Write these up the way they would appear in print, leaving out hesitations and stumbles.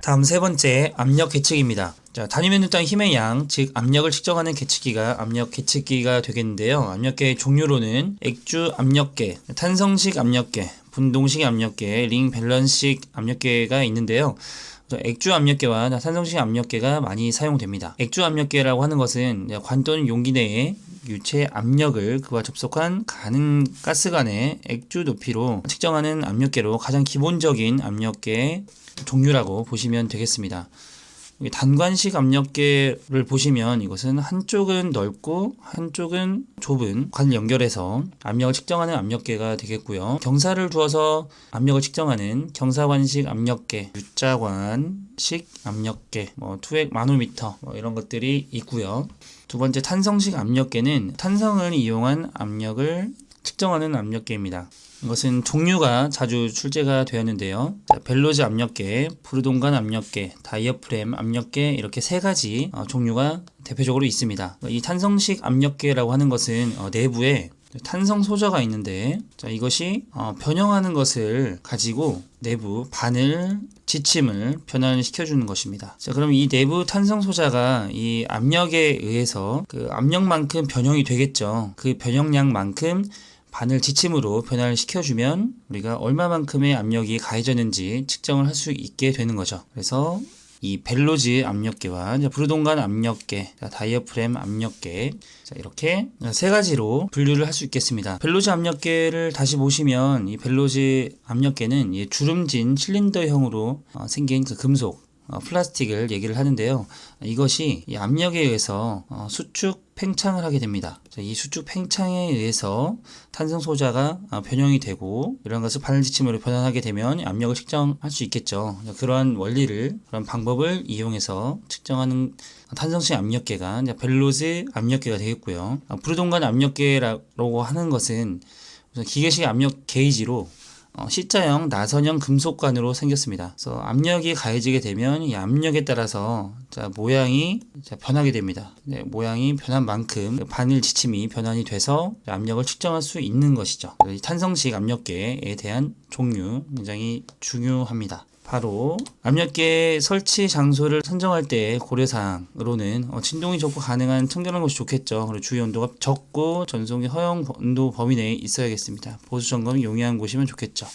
다음 세 번째 압력 계측입니다. 자, 단위면적당 힘의 양, 즉 압력을 측정하는 계측기가 압력 계측기가 되겠는데요. 압력계의 종류로는 액주 압력계, 탄성식 압력계, 분동식 압력계, 링 밸런식 압력계가 있는데요. 액주 압력계와 탄성식 압력계가 많이 사용됩니다. 액주 압력계라고 하는 것은 관 또는 용기 내에 유체 압력을 그와 접속한 가는 가스 간의 액주 높이로 측정하는 압력계로 가장 기본적인 압력계 종류라고 보시면 되겠습니다. 단관식 압력계를 보시면 이것은 한쪽은 넓고 한쪽은 좁은 관을 연결해서 압력을 측정하는 압력계가 되겠고요. 경사를 두어서 압력을 측정하는 경사관식 압력계, U자관식 압력계, 투획 마노미터 이런 것들이 있고요. 두 번째 탄성식 압력계는 탄성을 이용한 압력을 측정하는 압력계입니다. 이것은 종류가 자주 출제가 되었는데요. 벨로즈 압력계, 부르동관 압력계, 다이어프램 압력계 이렇게 세 가지 종류가 대표적으로 있습니다. 이 탄성식 압력계라고 하는 것은 내부에 탄성 소자가 있는데 이것이 변형하는 것을 가지고 내부 바늘 지침을 변환을 시켜주는 것입니다. 자, 그럼 이 내부 탄성 소자가 이 압력에 의해서 그 압력만큼 변형이 되겠죠. 그 변형량만큼 바늘 지침으로 변화를 시켜주면 우리가 얼마만큼의 압력이 가해졌는지 측정을 할 수 있게 되는 거죠. 그래서 이 벨로즈 압력계와 부르동관 압력계, 다이어프램 압력계 이렇게 세 가지로 분류를 할 수 있겠습니다. 벨로즈 압력계를 다시 보시면 이 벨로즈 압력계는 주름진 실린더형으로 생긴 그 금속 플라스틱을 얘기를 하는데요. 이것이 이 압력에 의해서 수축 팽창을 하게 됩니다. 이 수축 팽창에 의해서 탄성 소자가 변형이 되고 이런 것을 바늘 지침으로 변환하게 되면 압력을 측정할 수 있겠죠. 그러한 원리를, 그런 방법을 이용해서 측정하는 탄성식 압력계가 벨로즈 압력계가 되겠고요. 부르동관 압력계라고 하는 것은 우선 기계식 압력 게이지로 C자형 나선형 금속관으로 생겼습니다. 그래서 압력이 가해지게 되면 이 압력에 따라서 모양이 변하게 됩니다. 모양이 변한 만큼 바늘 지침이 변환이 돼서 압력을 측정할 수 있는 것이죠. 이 탄성식 압력계에 대한 종류 굉장히 중요합니다. 바로 압력계 설치 장소를 선정할 때 고려사항으로는 진동이 적고 가능한 청결한 곳이 좋겠죠. 그리고 주요 온도가 적고 전송기 허용 온도 범위 내에 있어야겠습니다. 보수 점검이 용이한 곳이면 좋겠죠.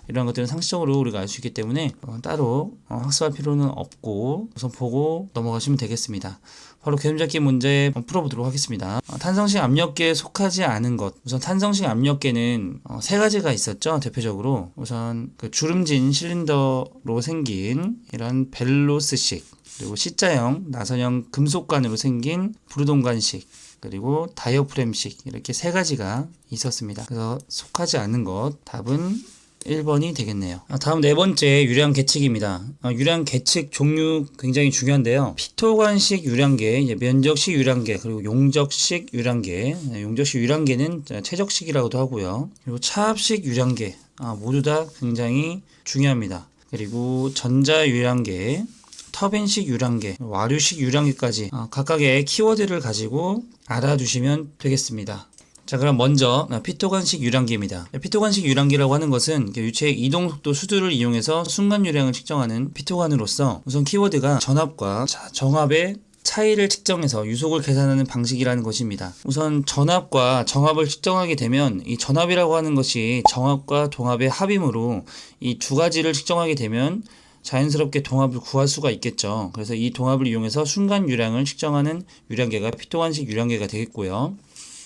이런 것들은 상식적으로 우리가 알 수 있기 때문에 따로 학습할 필요는 없고 우선 보고 넘어가시면 되겠습니다. 바로 개념잡기 문제 풀어보도록 하겠습니다. 탄성식 압력계에 속하지 않은 것. 우선 탄성식 압력계는 세 가지가 있었죠. 대표적으로 우선 그 주름진 실린더로 생긴 이런 벨로스식, 그리고 C자형 나선형 금속관으로 생긴 부르동관식, 그리고 다이어프램식, 이렇게 세 가지가 있었습니다. 그래서 속하지 않은 것, 답은 1번이 되겠네요. 다음 네 번째 유량 계측입니다. 유량 계측 종류 굉장히 중요한데요. 피토관식 유량계, 면적식 유량계, 그리고 용적식 유량계. 용적식 유량계는 최적식이라고도 하고요. 그리고 차압식 유량계, 모두 다 굉장히 중요합니다. 그리고 전자 유량계, 터빈식 유량계, 와류식 유량계까지 각각의 키워드를 가지고 알아두시면 되겠습니다. 자, 그럼 먼저 피토관식 유량계입니다. 피토관식 유량계라고 하는 것은 유체의 이동속도 수두를 이용해서 순간 유량을 측정하는 피토관으로서 우선 키워드가 전압과 정압의 차이를 측정해서 유속을 계산하는 방식이라는 것입니다. 우선 전압과 정압을 측정하게 되면 이 전압이라고 하는 것이 정압과 동압의 합이므로 이 두 가지를 측정하게 되면 자연스럽게 동압을 구할 수가 있겠죠. 그래서 이 동압을 이용해서 순간 유량을 측정하는 유량계가 피토관식 유량계가 되겠고요.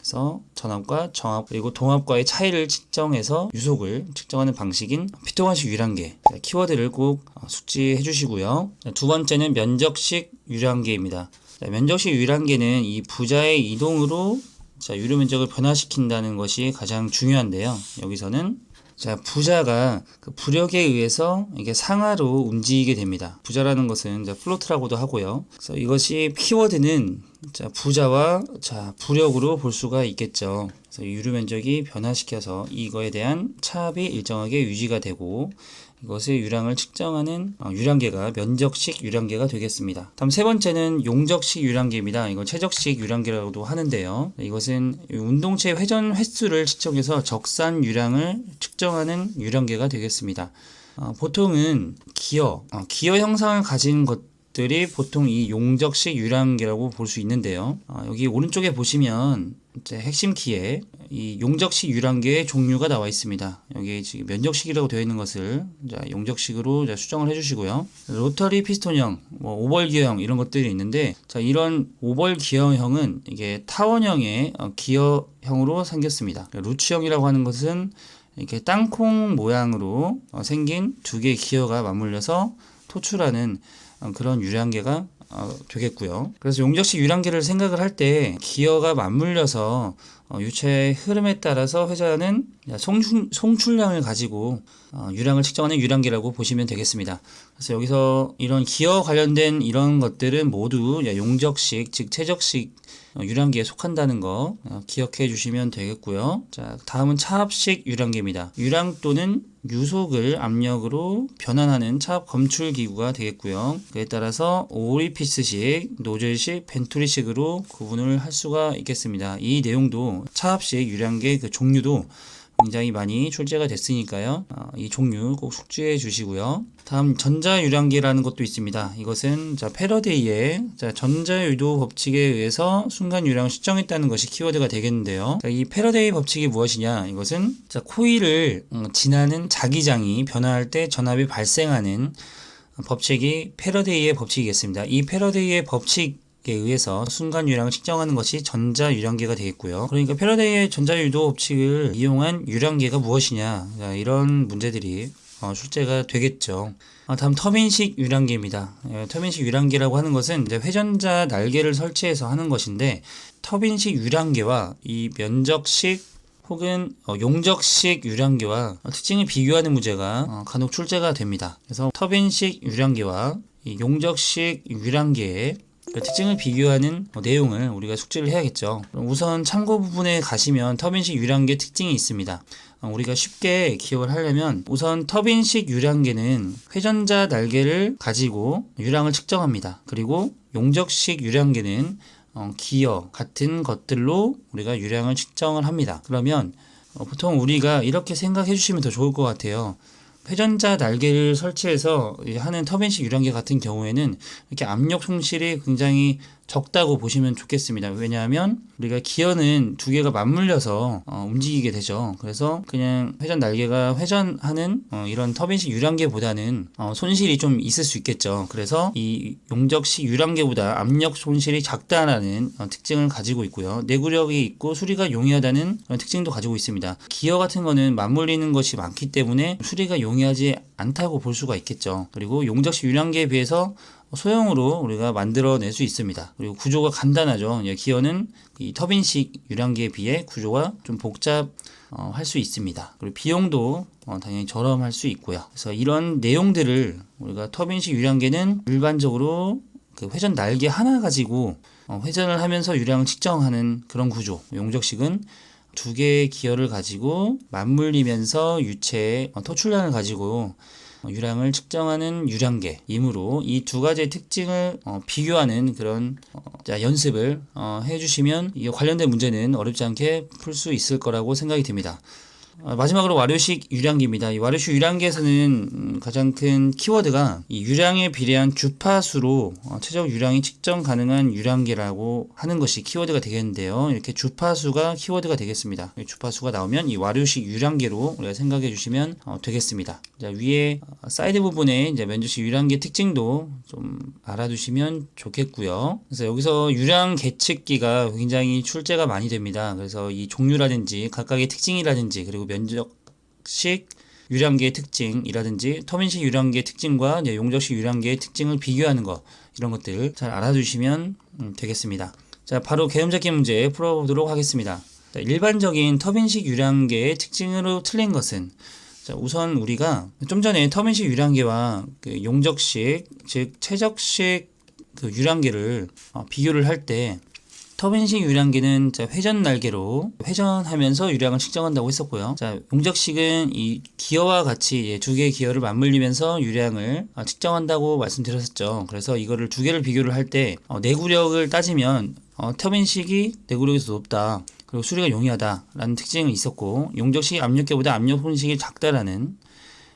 그래서 전압과 정압 그리고 동압과의 차이를 측정해서 유속을 측정하는 방식인 피토관식 유량계, 키워드를 꼭 숙지해 주시고요. 두 번째는 면적식 유량계입니다. 면적식 유량계는 이 부자의 이동으로 유료 면적을 변화시킨다는 것이 가장 중요한데요. 여기서는 부자가 그 부력에 의해서 이게 상하로 움직이게 됩니다. 부자라는 것은 플로트라고도 하고요. 그래서 이것이 키워드는 부자와 부력으로 볼 수가 있겠죠. 그래서 유료 면적이 변화시켜서 이거에 대한 차압이 일정하게 유지가 되고 이것의 유량을 측정하는 유량계가 면적식 유량계가 되겠습니다. 다음 세 번째는 용적식 유량계입니다. 이건 최적식 유량계라고도 하는데요. 이것은 운동체 회전 횟수를 측정해서 적산 유량을 측정하는 유량계가 되겠습니다. 보통은 기어 형상을 가진 것들이 보통 이 용적식 유량계라고 볼 수 있는데요. 여기 오른쪽에 보시면 이제 핵심 키에 이 용적식 유량계의 종류가 나와 있습니다. 여기 지금 면적식이라고 되어 있는 것을 용적식으로 수정을 해주시고요. 로터리 피스톤형, 오벌 기어형 이런 것들이 있는데, 이런 오벌 기어형은 이게 타원형의 기어형으로 생겼습니다. 루츠형이라고 하는 것은 이렇게 땅콩 모양으로 생긴 두 개의 기어가 맞물려서 토출하는 그런 유량계가 되겠고요. 그래서 용적식 유량계를 생각을 할 때 기어가 맞물려서 유체의 흐름에 따라서 회전하는 송출량을 가지고 유량을 측정하는 유량계라고 보시면 되겠습니다. 그래서 여기서 이런 기어 관련된 이런 것들은 모두 용적식, 즉 최적식 유량계에 속한다는 거 기억해 주시면 되겠고요. 자, 다음은 차압식 유량계입니다. 유량 또는 유속을 압력으로 변환하는 차압 검출 기구가 되겠고요. 그에 따라서 오리피스식, 노즐식, 벤투리식으로 구분을 할 수가 있겠습니다. 이 내용도 차압식 유량계 그 종류도 굉장히 많이 출제가 됐으니까요. 이 종류 꼭 숙지해 주시고요. 다음 전자유량계라는 것도 있습니다. 이것은 패러데이의 전자유도 법칙에 의해서 순간 유량을 측정했다는 것이 키워드가 되겠는데요. 이 패러데이 법칙이 무엇이냐? 이것은 코일을 지나는 자기장이 변화할 때 전압이 발생하는 법칙이 패러데이의 법칙이겠습니다. 이 패러데이의 법칙 에 의해서 순간 유량을 측정하는 것이 전자유량계가 되겠고요. 그러니까 패러데이의 전자유도 법칙을 이용한 유량계가 무엇이냐, 이런 문제들이 출제가 되겠죠. 다음 터빈식 유량계입니다. 터빈식 유량계라고 하는 것은 이제 회전자 날개를 설치해서 하는 것인데, 터빈식 유량계와 이 면적식 혹은 용적식 유량계와 특징을 비교하는 문제가 간혹 출제가 됩니다. 그래서 터빈식 유량계와 이 용적식 유량계의 특징을 비교하는 내용을 우리가 숙지를 해야겠죠. 우선 참고 부분에 가시면 터빈식 유량계 특징이 있습니다. 우리가 쉽게 기억을 하려면 우선 터빈식 유량계는 회전자 날개를 가지고 유량을 측정합니다. 그리고 용적식 유량계는 기어 같은 것들로 우리가 유량을 측정을 합니다. 그러면 보통 우리가 이렇게 생각해 주시면 더 좋을 것 같아요. 회전자 날개를 설치해서 하는 터빈식 유량계 같은 경우에는 이렇게 압력 손실이 굉장히 적다고 보시면 좋겠습니다. 왜냐하면 우리가 기어는 두 개가 맞물려서 움직이게 되죠. 그래서 그냥 회전 날개가 회전하는 이런 터빈식 유량계보다는 손실이 좀 있을 수 있겠죠. 그래서 이 용적식 유량계보다 압력 손실이 작다라는 특징을 가지고 있고요. 내구력이 있고 수리가 용이하다는 특징도 가지고 있습니다. 기어 같은 거는 맞물리는 것이 많기 때문에 수리가 용이하지 않다고 볼 수가 있겠죠. 그리고 용적식 유량계에 비해서 소형으로 우리가 만들어낼 수 있습니다. 그리고 구조가 간단하죠. 기어는 이 터빈식 유량계에 비해 구조가 좀 복잡할 수 있습니다. 그리고 비용도 당연히 저렴할 수 있고요. 그래서 이런 내용들을 우리가 터빈식 유량계는 일반적으로 그 회전 날개 하나 가지고 회전을 하면서 유량을 측정하는 그런 구조. 용적식은 두 개의 기어를 가지고 맞물리면서 유체의 토출량을 가지고 유량을 측정하는 유량계이므로 이 두 가지의 특징을 비교하는 그런 연습을 해주시면 이 관련된 문제는 어렵지 않게 풀 수 있을 거라고 생각이 듭니다. 마지막으로 와류식 유량계입니다. 이 와류식 유량계에서는 가장 큰 키워드가 이 유량에 비례한 주파수로 최적 유량이 측정 가능한 유량계라고 하는 것이 키워드가 되겠는데요. 이렇게 주파수가 키워드가 되겠습니다. 주파수가 나오면 이 와류식 유량계로 우리가 생각해 주시면 되겠습니다. 자, 위에 사이드 부분에 이제 면적식 유량계 특징도 좀 알아두시면 좋겠고요. 그래서 여기서 유량 계측기가 굉장히 출제가 많이 됩니다. 그래서 이 종류라든지 각각의 특징이라든지 그리고 면적식 유량계의 특징이라든지 터빈식 유량계의 특징과 용적식 유량계의 특징을 비교하는 것, 이런 것들 잘 알아두시면 되겠습니다. 자, 바로 개념 잡기 문제 풀어보도록 하겠습니다. 자, 일반적인 터빈식 유량계의 특징으로 틀린 것은, 자, 우선 우리가 좀 전에 터빈식 유량계와 그 용적식, 즉 최적식 그 유량계를 비교를 할 때 터빈식 유량계는 회전 날개로 회전하면서 유량을 측정한다고 했었고요. 자, 용적식은 이 기어와 같이 두 개의 기어를 맞물리면서 유량을 측정한다고 말씀드렸었죠. 그래서 이거를 두 개를 비교를 할 때 내구력을 따지면 터빈식이 내구력이 더 높다, 그리고 수리가 용이하다라는 특징이 있었고, 용적식 압력계보다 압력 손실이 작다라는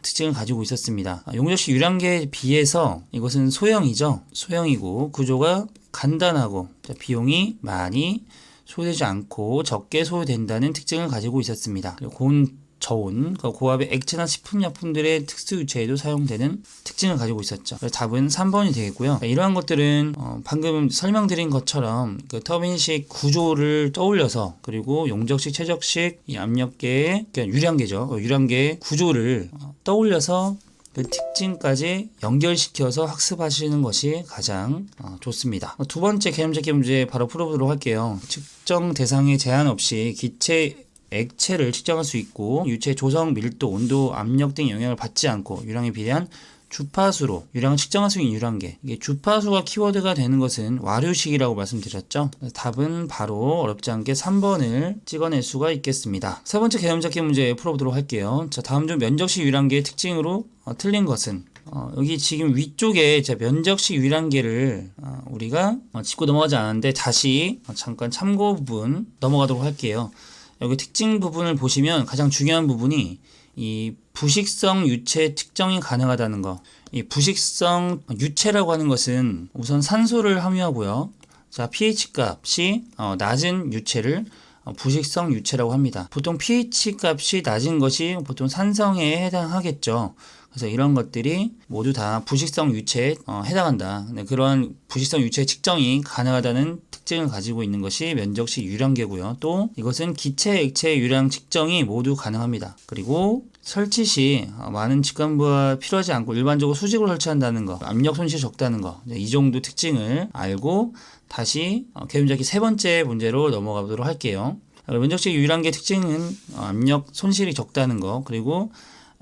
특징을 가지고 있었습니다. 용접식 유량계에 비해서 이것은 소형이죠. 소형이고 구조가 간단하고 비용이 많이 소요되지 않고 적게 소요된다는 특징을 가지고 있었습니다. 고온 저온, 고압의 액체나 식품약품들의 특수 유체에도 사용되는 특징을 가지고 있었죠. 그래서 답은 3번이 되겠고요. 이러한 것들은 방금 설명드린 것처럼 그 터빈식 구조를 떠올려서 그리고 용접식, 최적식, 이 압력계의 그러니까 유량계죠. 유량계의 구조를 떠올려서 그 특징까지 연결시켜서 학습하시는 것이 가장 좋습니다. 두 번째 개념적인 문제 바로 풀어보도록 할게요. 측정 대상에 제한 없이 기체 액체를 측정할 수 있고 유체 조성, 밀도, 온도, 압력 등 영향을 받지 않고 유량에 비례한 주파수로 유량을 측정할 수 있는 유량계. 이게 주파수가 키워드가 되는 것은 와류식이라고 말씀드렸죠. 답은 바로 어렵지 않게 3번을 찍어낼 수가 있겠습니다. 세 번째 개념 잡기 문제 풀어보도록 할게요. 자, 다음 중 면적식 유량계의 특징으로 틀린 것은 여기 지금 위쪽에 면적식 유량계를 우리가 짚고 넘어가지 않았는데 다시 잠깐 참고 부분 넘어가도록 할게요. 여기 특징 부분을 보시면 가장 중요한 부분이 이 부식성 유체 특정이 가능하다는 거. 이 부식성 유체라고 하는 것은 우선 산소를 함유하고요. 자, pH 값이 낮은 유체를 부식성 유체라고 합니다. 보통 pH 값이 낮은 것이 보통 산성에 해당하겠죠. 그래서 이런 것들이 모두 다 부식성 유체에 해당한다. 그러한 부식성 유체 측정이 가능하다는 특징을 가지고 있는 것이 면적식 유량계고요. 또 이것은 기체, 액체 유량 측정이 모두 가능합니다. 그리고 설치 시 많은 직관부가 필요하지 않고 일반적으로 수직으로 설치한다는 거, 압력 손실이 적다는 거, 이 정도 특징을 알고 다시 개념적인 세 번째 문제로 넘어가 보도록 할게요. 면적식 유량계 특징은 압력 손실이 적다는 거, 그리고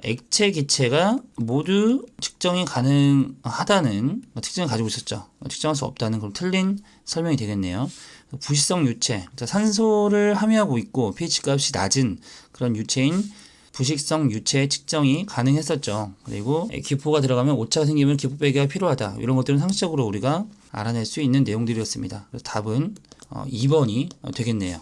액체, 기체가 모두 측정이 가능하다는 특징을 가지고 있었죠. 측정할 수 없다는 그런 틀린 설명이 되겠네요. 부식성 유체, 산소를 함유하고 있고 pH 값이 낮은 그런 유체인 부식성 유체 측정이 가능했었죠. 그리고 기포가 들어가면 오차가 생기면 기포 빼기가 필요하다. 이런 것들은 상식적으로 우리가 알아낼 수 있는 내용들이었습니다. 그래서 답은 2번이 되겠네요.